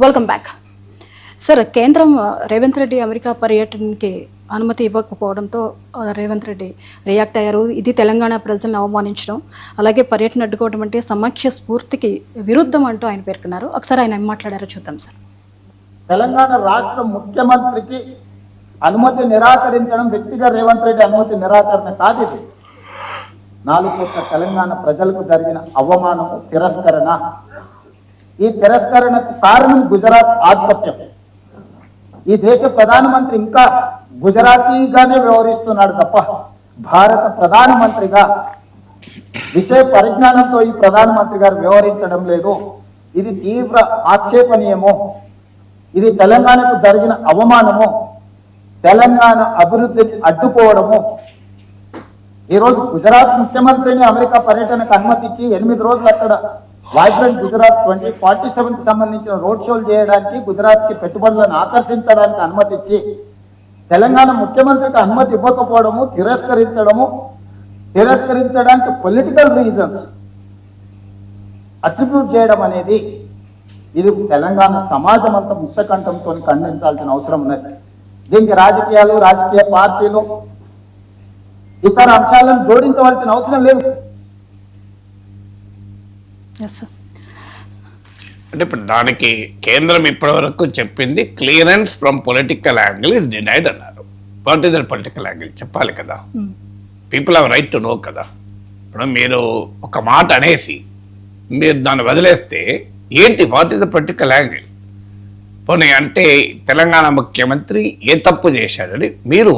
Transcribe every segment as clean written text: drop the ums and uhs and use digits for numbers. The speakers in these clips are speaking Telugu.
Welcome back. సార్, కేంద్రం రేవంత్ రెడ్డి అమెరికా పర్యటనకి అనుమతి ఇవ్వకపోవడంతో రేవంత్ రెడ్డి రియాక్ట్ అయ్యారు. ఇది తెలంగాణ ప్రజలను అవమానించడం, అలాగే పర్యటన అడ్డుకోవడం అంటే సమాఖ్య స్ఫూర్తికి విరుద్ధం అంటూ ఆయన పేర్కొన్నారు. ఒకసారి ఆయన ఏం మాట్లాడారో చూద్దాం సార్. తెలంగాణ రాష్ట్ర ముఖ్యమంత్రికి అనుమతి నిరాకరించడం వ్యక్తిగా రేవంత్ రెడ్డి అనుమతి నిరాకరణ కాదు. ఇది 4 కోట్ల తెలంగాణ ప్రజలకు జరిగిన అవమానము, తిరస్కరణ. ఈ తిరస్కరణకు కారణం గుజరాత్ ఆధిపత్యం. ఈ దేశ ప్రధానమంత్రి ఇంకా గుజరాతీగానే వ్యవహరిస్తున్నాడు తప్ప భారత ప్రధానమంత్రిగా విషయ పరిజ్ఞానంతో ఈ ప్రధానమంత్రి గారు వ్యవహరించడం లేదు. ఇది తీవ్ర ఆక్షేపణీయము. ఇది తెలంగాణకు జరిగిన అవమానము, తెలంగాణ అభివృద్ధిని అడ్డుకోవడము. ఈరోజు గుజరాత్ ముఖ్యమంత్రిని అమెరికా పర్యటనకు అనుమతి ఇచ్చి 8 రోజులు అక్కడ వైబ్రెంట్ గుజరాత్ 2047కి సంబంధించిన రోడ్ షోలు చేయడానికి, గుజరాత్కి పెట్టుబడులను ఆకర్షించడానికి అనుమతి ఇచ్చి తెలంగాణ ముఖ్యమంత్రికి అనుమతి ఇవ్వకపోవడము, తిరస్కరించడానికి పొలిటికల్ రీజన్స్ అట్రిబ్యూట్ చేయడం అనేది ఇది తెలంగాణ సమాజం అంతా ముక్తకంఠంతో ఖండించాల్సిన అవసరం ఉన్నది. దీనికి రాజకీయాలు, రాజకీయ పార్టీలు, ఇతర అంశాలను జోడించవలసిన అవసరం లేదు. అంటే ఇప్పుడు దానికి కేంద్రం ఇప్పటివరకు చెప్పింది clearance from political angle is denied అన్నారు. What is that political angle చెప్పాలి కదా, people have right to know కదా. ఇప్పుడు మీరు ఒక మాట అనేసి మీరు దాన్ని వదిలేస్తే ఏంటి, what is the political angle? పోనీ అంటే తెలంగాణ ముఖ్యమంత్రి ఏ తప్పు చేశాడని మీరు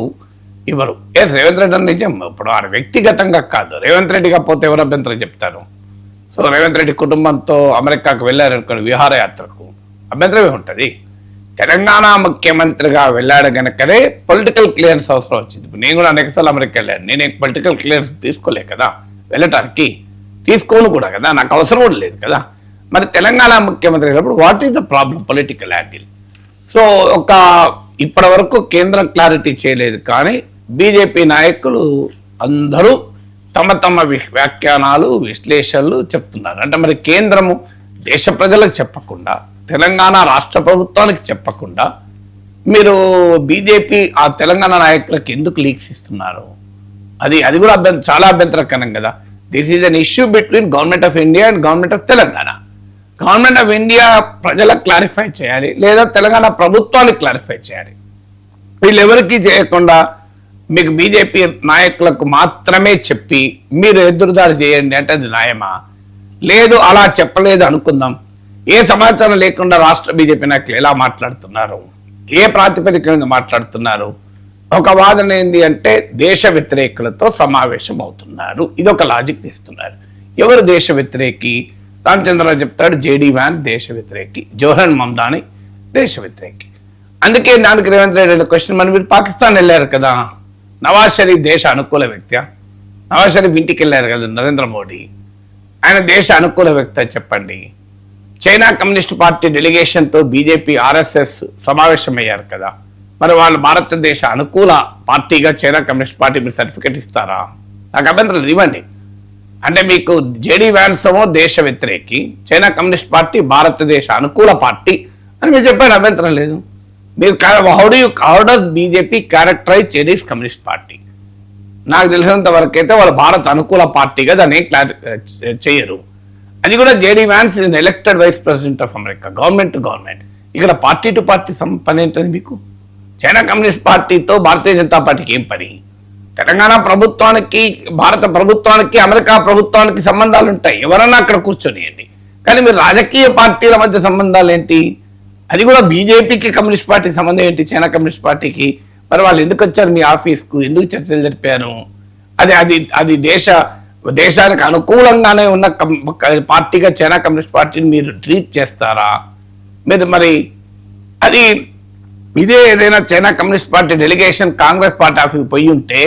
ఇవ్వరు. రేవంత్ రెడ్డి అని నిజం, ఇప్పుడు ఆయన వ్యక్తిగతంగా కాదు, రేవంత్ రెడ్డిగా పోతే ఎవరు అభ్యంతరం చెప్తారు? సో రేవంత్ రెడ్డి కుటుంబంతో అమెరికాకు వెళ్ళారనుకోండి విహారయాత్రకు, అభ్యంతరమే ఉంటుంది. తెలంగాణ ముఖ్యమంత్రిగా వెళ్ళాడు కనుకనే పొలిటికల్ క్లియరెన్స్ అవసరం వచ్చింది. ఇప్పుడు నేను కూడా అనేకసార్లు అమెరికా వెళ్ళాను, నేను పొలిటికల్ క్లియరెన్స్ తీసుకోలే కదా వెళ్ళటానికి, తీసుకోను కూడా కదా, నాకు అవసరం కూడా లేదు కదా. మరి తెలంగాణ ముఖ్యమంత్రి అయినప్పుడు what is the problem, political angle? So ఇప్పటి వరకు కేంద్రం క్లారిటీ చేయలేదు, కానీ బీజేపీ నాయకులు అందరూ తమ తమ వ్యాఖ్యానాలు, విశ్లేషణలు చెప్తున్నారు. అంటే మరి కేంద్రము దేశ ప్రజలకు చెప్పకుండా, తెలంగాణ రాష్ట్ర ప్రభుత్వానికి చెప్పకుండా మీరు బీజేపీ ఆ తెలంగాణ నాయకులకు ఎందుకు లీక్స్ ఇస్తున్నారు? అది కూడా చాలా అభ్యంతరకరం కదా. This is an issue between government of India and government of Telangana. Government of India ప్రజలకు క్లారిఫై చేయాలి, లేదా తెలంగాణ ప్రభుత్వానికి క్లారిఫై చేయాలి. వీళ్ళెవరికి చేయకుండా మీకు బీజేపీ నాయకులకు మాత్రమే చెప్పి మీరు ఎదురుదాడి చేయండి అంటే అది న్యాయమా? లేదు, అలా చెప్పలేదు అనుకుందాం. ఏ సమాచారం లేకుండా రాష్ట్ర బీజేపీ నాయకులు ఎలా మాట్లాడుతున్నారు, ఏ ప్రాతిపదిక మీద మాట్లాడుతున్నారు? ఒక వాదన ఏంది అంటే దేశ వ్యతిరేకులతో సమావేశం అవుతున్నారు, ఇదొక లాజిక్ ఇస్తున్నారు. ఎవరు దేశ వ్యతిరేకి? రామచంద్రరావు చెప్తాడు జేడీ వ్యాన్ దేశ వ్యతిరేకి, జోహరన్ మమ్దాని దేశ వ్యతిరేకి. అందుకే దానికి రేవంత్ రెడ్డి క్వశ్చన్, మరి మీరు పాకిస్తాన్ వెళ్ళారు కదా, నవాజ్ షరీఫ్ దేశ అనుకూల వ్యక్తి? నవాజ్ షరీఫ్ ఇంటికి వెళ్ళారు కదా నరేంద్ర మోడీ, ఆయన దేశ అనుకూల వ్యక్తి చెప్పండి. చైనా కమ్యూనిస్ట్ పార్టీ డెలిగేషన్తో బీజేపీ ఆర్ఎస్ఎస్ సమావేశమయ్యారు కదా, మరి వాళ్ళు భారతదేశ అనుకూల పార్టీగా చైనా కమ్యూనిస్ట్ పార్టీ మీరు సర్టిఫికెట్ ఇస్తారా? నాకు అభ్యంతరం ఇవ్వండి. అంటే మీకు జేడీ వ్యాన్స్ ఏమో దేశ వ్యతిరేకి, చైనా కమ్యూనిస్ట్ పార్టీ భారతదేశ అనుకూల పార్టీ అని మీరు చెప్పారు, అభ్యంతరం లేదు. మీరు how does BJP characterise Chinese communist party? నాకు తెలిసినంత వరకు అయితే వాళ్ళు భారత్ అనుకూల పార్టీగా దాన్ని చేయరు. అది కూడా JD Vance is elected vice president of America, government to government. ఇక్కడ పార్టీ టు పార్టీ పని ఏంటది మీకు? చైనా కమ్యూనిస్ట్ పార్టీతో భారతీయ జనతా పార్టీకి ఏం పని? తెలంగాణ ప్రభుత్వానికి, భారత ప్రభుత్వానికి, అమెరికా ప్రభుత్వానికి సంబంధాలు ఉంటాయి, ఎవరన్నా అక్కడ కూర్చొనియండి. కానీ మీరు రాజకీయ పార్టీల మధ్య సంబంధాలు ఏంటి? అది కూడా బీజేపీకి కమ్యూనిస్ట్ పార్టీకి సంబంధం ఏంటి చైనా కమ్యూనిస్ట్ పార్టీకి? మరి వాళ్ళు ఎందుకు వచ్చారు మీ ఆఫీస్కు, ఎందుకు చర్చలు జరిపారు? అది దేశానికి అనుకూలంగానే ఉన్న పార్టీగా చైనా కమ్యూనిస్ట్ పార్టీని మీరు ట్రీట్ చేస్తారా? మీరు మరి అది ఇదే ఏదైనా China communist party delegation Congress party ఆఫీస్కి పోయి ఉంటే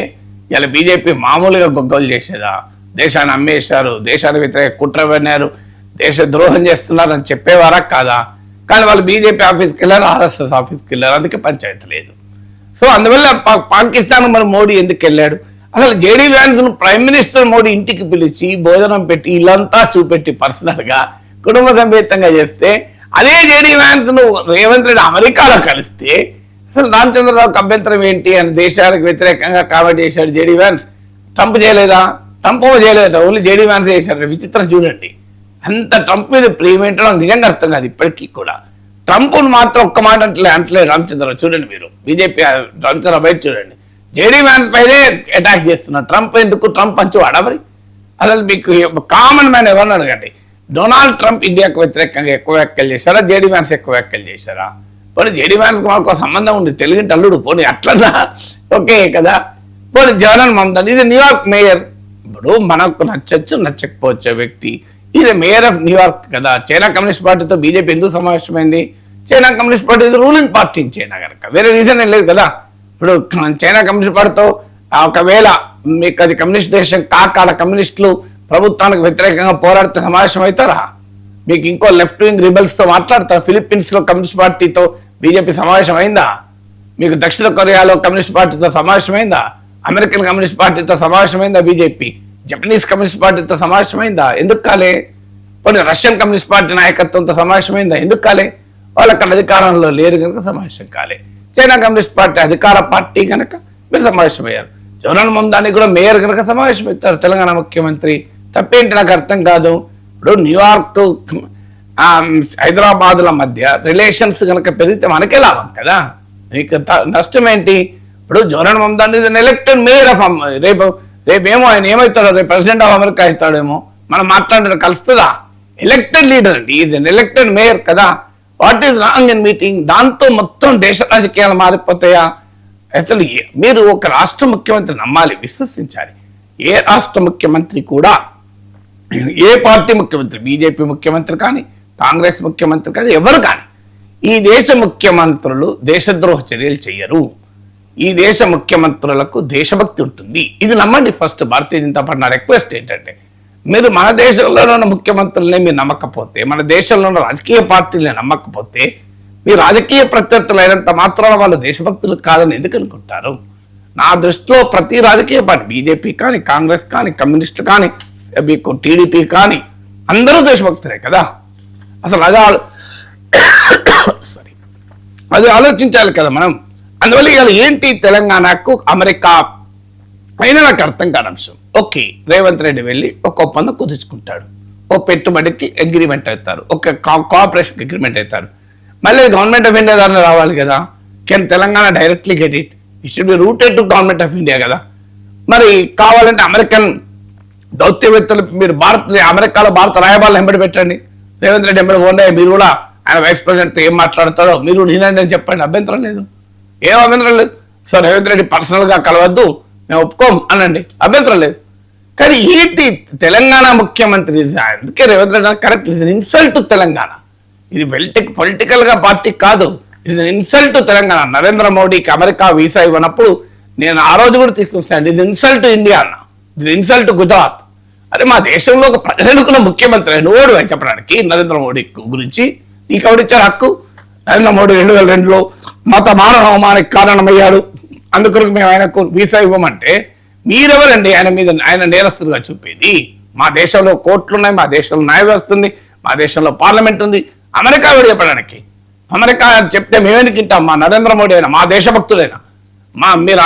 ఇలా బీజేపీ మామూలుగా గొగ్గలు చేసేదా? దేశాన్ని అమ్మేశారు, దేశాన్ని వ్యతిరేక కుట్ర పన్నారు, దేశ ద్రోహం చేస్తున్నారు అని చెప్పేవారా కాదా? కానీ వాళ్ళు బీజేపీ ఆఫీస్కి వెళ్ళారు, ఆర్ఎస్ఎస్ ఆఫీస్కి వెళ్ళారు, అందుకే పంచాయతీ లేదు. సో అందువల్ల పాకిస్తాన్ మరి మోడీ ఎందుకు వెళ్ళాడు? అసలు జేడీ వ్యాన్స్ను ప్రైమ్ మినిస్టర్ మోడీ ఇంటికి పిలిచి భోజనం పెట్టి ఇల్లంతా చూపెట్టి పర్సనల్గా కుటుంబ సమేతంగా చేస్తే అదే జేడీ వ్యాన్స్ రేవంత్ రెడ్డి అమెరికాలో కలిస్తే అసలు రామచంద్రరావుకి అభ్యంతరం ఏంటి అని దేశాలకు వ్యతిరేకంగా కామెంట్ చేశాడు జేడీ వ్యాన్స్. ట్రంప్ చేయలేదా? ట్రంప్ చేయలేదా, ఓన్లీ జేడీ వ్యాన్స్ చేశారు. విచిత్రం చూడండి, అంత ట్రంప్ మీద ప్రేమ ఏంటో నాకు నిజంగా అర్థం కాదు ఇప్పటికీ కూడా. ట్రంప్ను మాత్రం ఒక్క మాట అంటలేదు రామచంద్రరావు. చూడండి మీరు బీజేపీ రామచంద్రరావు బయట చూడండి, జేడీ వ్యాన్స్ పైనే అటాక్ చేస్తున్నారు. ట్రంప్ ఎందుకు? ట్రంప్ మంచివాడా మరి? అసలు మీకు కామన్ మ్యాన్ ఎవరిని అడగండి, డొనాల్డ్ ట్రంప్ ఇండియాకు వ్యతిరేకంగా ఎక్కువ వ్యాఖ్యలు చేశారా, జేడీ వ్యాన్స్ ఎక్కువ వ్యాఖ్యలు చేశారా? పోనీ జేడీ వ్యాన్స్కి మాకు సంబంధం ఉంది, తెలుగుంటి అల్లుడు, పోనీ అట్లన్నా ఓకే కదా. పోనీ జగన్ మమతా, ఇది న్యూయార్క్ మేయర్. ఇప్పుడు మనకు నచ్చచ్చు నచ్చకపోవచ్చే వ్యక్తి, ఇది మేయర్ ఆఫ్ న్యూయార్క్ కదా. చైనా కమ్యూనిస్ట్ పార్టీతో బీజేపీ ఎందుకు సమావేశమైంది? చైనా కమ్యూనిస్ట్ పార్టీ ఇది రూలింగ్ పార్టీ ఇన్ చైనా కనుక, వేరే రీజన్ ఏం లేదు కదా. ఇప్పుడు చైనా కమ్యూనిస్ట్ పార్టీతో ఒకవేళ మీకు అది కమ్యూనిస్ట్ దేశం కాకాల కమ్యూనిస్టులు ప్రభుత్వానికి వ్యతిరేకంగా పోరాడితే సమావేశం అవుతారా? మీకు ఇంకో లెఫ్ట్ వింగ్ రిబల్స్తో మాట్లాడతారు. ఫిలిప్పీన్స్లో కమ్యూనిస్ట్ పార్టీతో బీజేపీ సమావేశం అయిందా? మీకు దక్షిణ కొరియాలో కమ్యూనిస్ట్ పార్టీతో సమావేశమైందా? అమెరికన్ కమ్యూనిస్ట్ పార్టీతో సమావేశమైందా బీజేపీ? జపనీస్ కమ్యూనిస్ట్ పార్టీతో సమావేశమైందా? ఎందుకు కాలే? కొన్ని రష్యన్ కమ్యూనిస్ట్ పార్టీ నాయకత్వంతో సమావేశమైందా? ఎందుకు కాలే? వాళ్ళు అక్కడ అధికారంలో లేరు కనుక సమావేశం కాలే. చైనా కమ్యూనిస్ట్ పార్టీ అధికార పార్టీ కనుక మీరు సమావేశమయ్యారు. జగన్ మమతానికి కూడా మేయర్ కనుక సమావేశం అవుతారు తెలంగాణ ముఖ్యమంత్రి. తప్పేంటి నాకు అర్థం కాదు. ఇప్పుడు న్యూయార్క్ హైదరాబాద్ల మధ్య రిలేషన్స్ కనుక పెరిగితే మనకే లాభం కదా. నీకు నష్టం ఏంటి? ఇప్పుడు Zohran Mamdani elected mayor of రేపేమో ఆయన ఏమవుతాడో, రేపు ప్రెసిడెంట్ ఆఫ్ అమెరికా అవుతాడేమో, మనం మాట్లాడడం కలుస్తుందా? ఎలక్టెడ్ లీడర్ అండి, ఈజ్ అన్ ఎలక్టెడ్ మేయర్ కదా. What is wrong in meeting? దాంతో మొత్తం దేశ రాజకీయాలు మారిపోతాయా? అసలు మీరు ఒక రాష్ట్ర ముఖ్యమంత్రి నమ్మాలి, విశ్వసించాలి. ఏ రాష్ట్ర ముఖ్యమంత్రి కూడా, ఏ పార్టీ ముఖ్యమంత్రి, బీజేపీ ముఖ్యమంత్రి కానీ కాంగ్రెస్ ముఖ్యమంత్రి కానీ ఎవరు కానీ, ఈ దేశ ముఖ్యమంత్రులు దేశద్రోహ చర్యలు చెయ్యరు. ఈ దేశ ముఖ్యమంత్రులకు దేశభక్తి ఉంటుంది. ఇది నమ్మండి ఫస్ట్. భారతీయ జనతా పార్టీ నా రిక్వెస్ట్ ఏంటంటే, మీరు మన దేశంలో ఉన్న ముఖ్యమంత్రులనే మీరు నమ్మకపోతే, మన దేశంలో ఉన్న రాజకీయ పార్టీలని నమ్మకపోతే, మీ రాజకీయ ప్రత్యర్థులు అయినంత మాత్రాన వాళ్ళు దేశభక్తులు కాదని ఎందుకు అనుకుంటారు? నా దృష్టిలో ప్రతి రాజకీయ పార్టీ, బీజేపీ కానీ కాంగ్రెస్ కానీ కమ్యూనిస్ట్ కానీ మీకు టీడీపీ కానీ అందరూ దేశభక్తులే కదా. అసలు అది ఆలోచించాలి కదా మనం. అందువల్ల ఇవాళ ఏంటి తెలంగాణకు అమెరికా అయినా నాకు అర్థం కాని అంశం. ఓకే, రేవంత్ రెడ్డి వెళ్ళి ఒక ఒప్పందం కుదుర్చుకుంటాడు, ఒక పెట్టుబడికి అగ్రిమెంట్ అవుతారు, ఒక కోఆపరేషన్ అగ్రిమెంట్ అవుతారు. మళ్ళీ గవర్నమెంట్ ఆఫ్ ఇండియా దాన్ని రావాలి కదా. Can Telangana directly get it? It should be rooted to government of India కదా. మరి కావాలంటే అమెరికన్ దౌత్యవేత్తలు మీరు అమెరికాలో భారత రాయబారులు ఎంబడి పెట్టండి, రేవంత్ రెడ్డి ఎంబడి పోండి, మీరు కూడా ఆయన వైస్ ప్రెసిడెంట్తో ఏం మాట్లాడతారో మీరు కూడా వినండి అని చెప్పండి. అభ్యంతరం లేదు, ఏం అభ్యంతరం లేదు. సో రేవంత్ రెడ్డి పర్సనల్గా కలవద్దు, మేము ఒప్పుకోం అనండి, అభ్యంతరం లేదు. కానీ ఏంటి తెలంగాణ ముఖ్యమంత్రి, అందుకే Revanth Reddy correct, it's insult to Telangana. ఇది పొలిటికల్గా పార్టీ కాదు, it's insult to Telangana. Narendra మోడీకి అమెరికా వీసా ఇవ్వనప్పుడు నేను ఆ రోజు కూడా తీసుకొస్తాను, ఇది ఇన్సల్ట్ టు ఇండియా అన్న, ఇది ఇన్సల్ట్ టు గుజరాత్. అరే మా దేశంలో ఒక ప్రజలనుకున్న ముఖ్యమంత్రి నోడు అని చెప్పడానికి నరేంద్ర మోడీ గురించి నీకు ఎవరిచ్చారు హక్కు? నరేంద్ర మోడీ 2002లో మత మానవమానికి కారణమయ్యాడు, అందుకొరకు మేము ఆయనకు వీసా ఇవ్వమంటే మీరెవరండి ఆయన నేరస్తులుగా చూపేది? మా దేశంలో కోర్టులు ఉన్నాయి, మా దేశంలో న్యాయ వ్యవస్థ ఉంది, మా దేశంలో పార్లమెంట్ ఉంది. అమెరికా కూడా చెప్పడానికి, అమెరికా చెప్తే మేమెందుకు వింటాం? మా నరేంద్ర మోడీ అయినా, మా దేశభక్తులైనా మీరు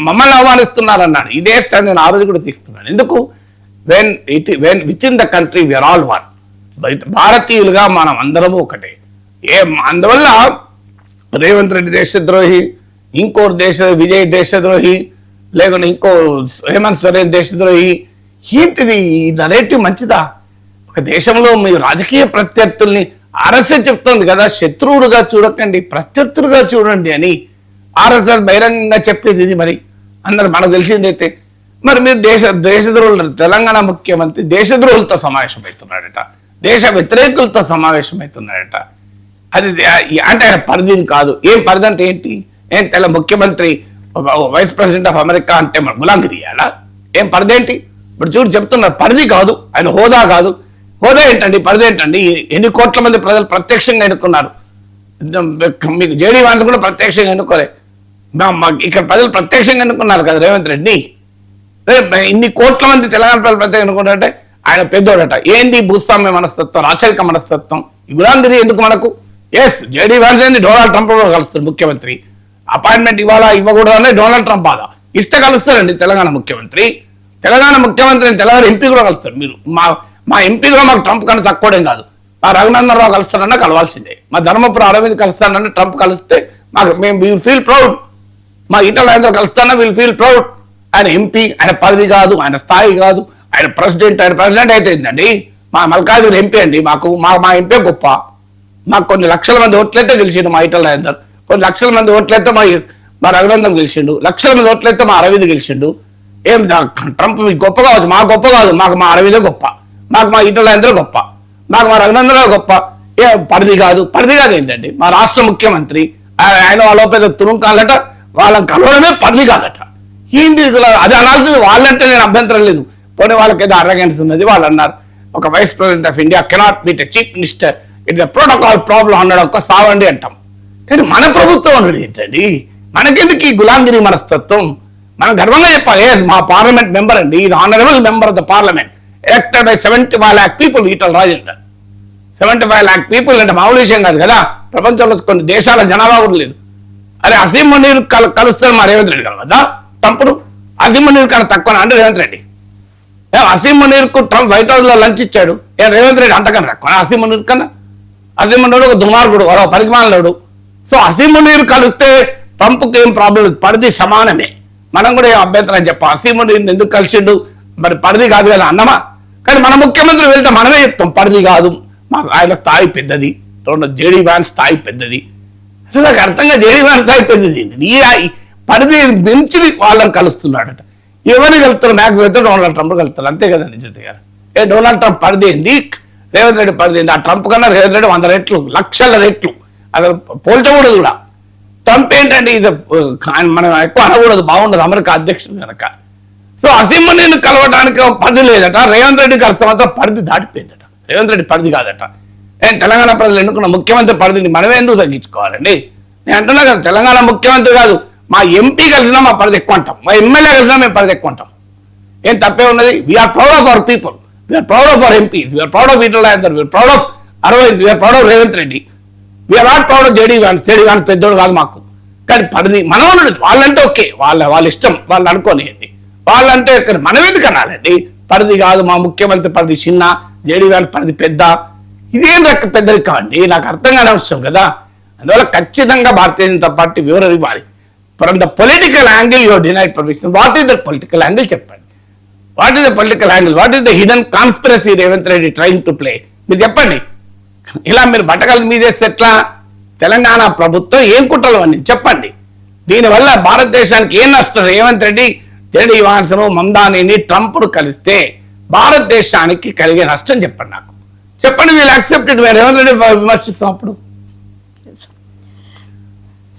మమ్మల్ని అవమానిస్తున్నారన్నాడు. ఇదే స్టాండ్ నేను ఆ రోజు కూడా తీసుకున్నాను. ఎందుకు? When with in the country we are all one. భారతీయులుగా మనం అందరము ఒకటే. అందువల్ల రేవంత్ రెడ్డి దేశద్రోహి, ఇంకో విజయ్ దేశద్రోహి, లేకుంటే ఇంకో హేమంత్ సోరెన్ దేశద్రోహి, ఏంటిది? ఈ నరేటివ్ మంచిదా? ఒక దేశంలో మీ రాజకీయ ప్రత్యర్థుల్ని ఆర్ఎస్ఎస్ చెప్తుంది కదా, శత్రువుడుగా చూడకండి, ప్రత్యర్థులుగా చూడండి అని ఆర్ఎస్ఎస్ బహిరంగంగా చెప్పేది. ఇది మరి అందరు మనకు తెలిసిందైతే, మరి మీరు దేశద్రోహులు, తెలంగాణ ముఖ్యమంత్రి దేశద్రోహులతో సమావేశమవుతున్నాడట, దేశ వ్యతిరేకులతో సమావేశమవుతున్నాడట. అది అంటే ఆయన పరిధిని కాదు. ఏం పరిధి అంటే ఏంటి? ఏం ముఖ్యమంత్రి వైస్ ప్రెసిడెంట్ ఆఫ్ అమెరికా అంటే మన గులాంగిరి ఇయ్యాలా? ఏం పరిధి ఏంటి? ఇప్పుడు చూడు చెప్తున్నారు, పరిధి కాదు, ఆయన హోదా కాదు. హోదా ఏంటండి, పరిధి ఏంటండి? ఎన్ని కోట్ల మంది ప్రజలు ప్రత్యక్షంగా ఎన్నుకున్నారు? మీకు జేడీ వాళ్ళు కూడా ప్రత్యక్షంగా ఎన్నుకోలే, ఇక్కడ ప్రజలు ప్రత్యక్షంగా ఎన్నుకున్నారు కదా రేవంత్ రెడ్డి. ఇన్ని కోట్ల మంది తెలంగాణ ప్రజలు ప్రత్యేకంగా ఎన్నుకున్నారంటే ఆయన పెద్దోడట. ఏంది భూస్వామ్య మనస్తత్వం, రాచరిక మనస్తత్వం? ఈ గులాంగిరి ఎందుకు మనకు? ఎస్, జేడీ వ్యాన్స్ ఏంది డొనాల్డ్ ట్రంప్ కలుస్తారు ముఖ్యమంత్రి. అపాయింట్మెంట్ ఇవ్వకూడదనే డొనాల్డ్ ట్రంప్ బాధ. ఇస్తే కలుస్తారండి తెలంగాణ ముఖ్యమంత్రి. తెలంగాణ ఎంపీ కూడా కలుస్తారు. మీరు మా ఎంపీ కూడా మాకు ట్రంప్ కన్నా తక్కువడేం కాదు. మా రఘునందన్ రావు కలుస్తారన్నా కలవాల్సిందే. మా ధర్మపురం అరవింద్ కలుస్తానన్నా ట్రంప్ కలిస్తే మేము విల్ ఫీల్ ప్రౌడ్. మా ఈటల రాజేందర్ కలుస్తానన్నా విల్ ఫీల్ ప్రౌడ్. ఆయన ఎంపీ, ఆయన పరిధి కాదు, ఆయన స్థాయి కాదు, ఆయన ప్రెసిడెంట్ అయితే ఏంటండి. మా మల్కాజ్గిరి ఎంపీ అండి. మా ఎంపీ గొప్ప. మాకు కొన్ని లక్షల మంది ఓట్లయితే గెలిచిండు మా ఈటల రాజేందర్, కొన్ని లక్షల మంది ఓట్లయితే మా రఘునందన్ గెలిచిండు, లక్షల మంది ఓట్లయితే మా అరవింద్ గెలిచిండు. ఏం ట్రంప్ గొప్ప కావచ్చు, మా గొప్ప కాదు. మాకు మా అరవిందే గొప్ప, మాకు మా ఈటల రాజేందర్ గొప్ప, మాకు మా రఘునందన్ గొప్ప. పరిధి కాదు ఏంటండి. మా రాష్ట్ర ముఖ్యమంత్రి ఆయన వాళ్ళ పెద్ద తురుంకాలట, వాళ్ళని కలవడమే పరిధి కాదట. ఏంది అది అనాల్సింది. వాళ్ళంటే నేను అభ్యంతరం లేదు. పోనీ వాళ్ళకి ఏదో అరగెన్స్ ఉన్నది. వాళ్ళు అన్నారు ఒక vice president of India cannot meet a chief minister, it's a protocol problem అన్నాడు. ఒక్క సావండి అంటాం. కానీ మన ప్రభుత్వం అన్నాడు ఏంటండి. మనకెందుకు ఈ గులాంగిరి మనస్తత్వం? మనం గర్వంగా చెప్పాలి. మా పార్లమెంట్ మెంబర్ అండి, ఇది honourable member of the parliament, elected by 75 lakh people. Etela Rajender 75 lakh people అంటే మామూలు విషయం కాదు కదా. ప్రపంచంలో కొన్ని దేశాల జనాభా కూడా లేదు. అరే అసీం మునీర్ కలుస్తారు మా రేవంత్ రెడ్డి కలవద్దా? ట్రంప్ను అసీం మునీర్ కన్నా తక్కువ అంటే రేవంత్ రెడ్డి. అసీం మునీర్ కు ట్రంప్ వైట్ హౌస్ లో లంచ్ ఇచ్చాడు. రేవంత్ రెడ్డి అంతకన్నా తక్కువ అసీం మునీర్ కన్నా? అసీం మునీర్ ఒక దుమార్గుడు, పరిమాణుడు. సో అసీం మునీర్ కలిస్తే ట్రంప్కి ఏం ప్రాబ్లం లేదు, పరిధి సమానమే. మనం కూడా ఏం అభ్యంతరం చెప్పాం. అసీం మునీర్ ఎందుకు కలిసిండు? మరి పరిధి కాదు కదా అన్నమా. కానీ మన ముఖ్యమంత్రి వెళ్తే మనమే చెప్తాం పరిధి కాదు, ఆయన స్థాయి పెద్దది, జేడీ వ్యాన్స్ స్థాయి పెద్దది. అసలు నాకు అర్థంగా జేడీ వ్యాన్స్ స్థాయి పెద్దది. పరిధి మించి వాళ్ళని కలుస్తున్నాడట. ఎవరిని కలుస్తారు? మ్యాక్స్ అయితే డొనాల్డ్ ట్రంప్ కలుస్తారు. అంతే కదా నిజత గారు. డొనాల్డ్ ట్రంప్ పరిధి ఏంది, రేవంత్ రెడ్డి పరిధి ఏంది? ఆ ట్రంప్ కన్నా రేవంత్ రెడ్డి 100 రెట్లు, లక్షల రెట్లు. అసలు పోల్చకూడదు కూడా. ట్రంప్ ఏంటంటే ఇది మనం ఎక్కువ అనకూడదు, బాగుండదు అమెరికా అధ్యక్షుడు కనుక. సో అసీం మునీర్ని కలవడానికి పరిధి లేదట. రేవంత్ రెడ్డి కలిస్తే పరిధి దాటిపోయిందట. రేవంత్ రెడ్డి పరిధి కాదట. తెలంగాణ ప్రజలు ఎన్నుకున్న ముఖ్యమంత్రి పరిధిని మనమే ఎందుకు తగ్గించుకోవాలండి? నేను అంటున్నా కదా, తెలంగాణ ముఖ్యమంత్రి కాదు, మా ఎంపీ కలిసినా మా పరిధి ఎక్కువ అంటాం, మా ఎమ్మెల్యే కలిసినా మేము పరిధి ఎక్కువ అంటాం. ఏం తప్పే ఉన్నది? We are proud of our people, we are proud of our MPs, we are proud of Etela Rajender, we are proud of Arvind, we are proud of Revanth Reddy, we are not proud of JD Vance. JD Vance పెద్దోడు కాదు మాకు. కానీ పరిధి మనం ఉండదు. వాళ్ళంటే ఓకే, వాళ్ళ ఇష్టం, వాళ్ళు అనుకోనియండి. వాళ్ళంటే మనం ఎందుకు అనాలండి? పరిధి కాదు, మా ముఖ్యమంత్రి పరిధి చిన్న, జేడీ వ్యాన్స్ పరిధి పెద్ద. ఇదేం పెద్దరికం అండి? నాకు అర్థం కాని అవసరం కదా. అందువల్ల ఖచ్చితంగా భారతీయ జనతా పార్టీ వివరణ ఇవ్వాలి. From the political angle your denied permission. What is the political angle చెప్పండి. What is the political angle? What is the hidden conspiracy Revanth Reddy trying to play? మీరు చెప్పండి. ఇలా మీరు బట్టకలు మీదేస్తే ఎట్లా? తెలంగాణ ప్రభుత్వం ఏం కుట్రలు అని చెప్పండి. దీనివల్ల భారతదేశానికి ఏం నష్టం? రేవంత్ రెడ్డి, జేడీ వ్యాన్స్ను, మమ్దానీని, ట్రంప్ను కలిస్తే భారతదేశానికి కలిగే నష్టం చెప్పండి. నాకు చెప్పండి. వీళ్ళు యాక్సెప్టెడ్. రేవంత్ రెడ్డి విమర్శిస్తాం అప్పుడు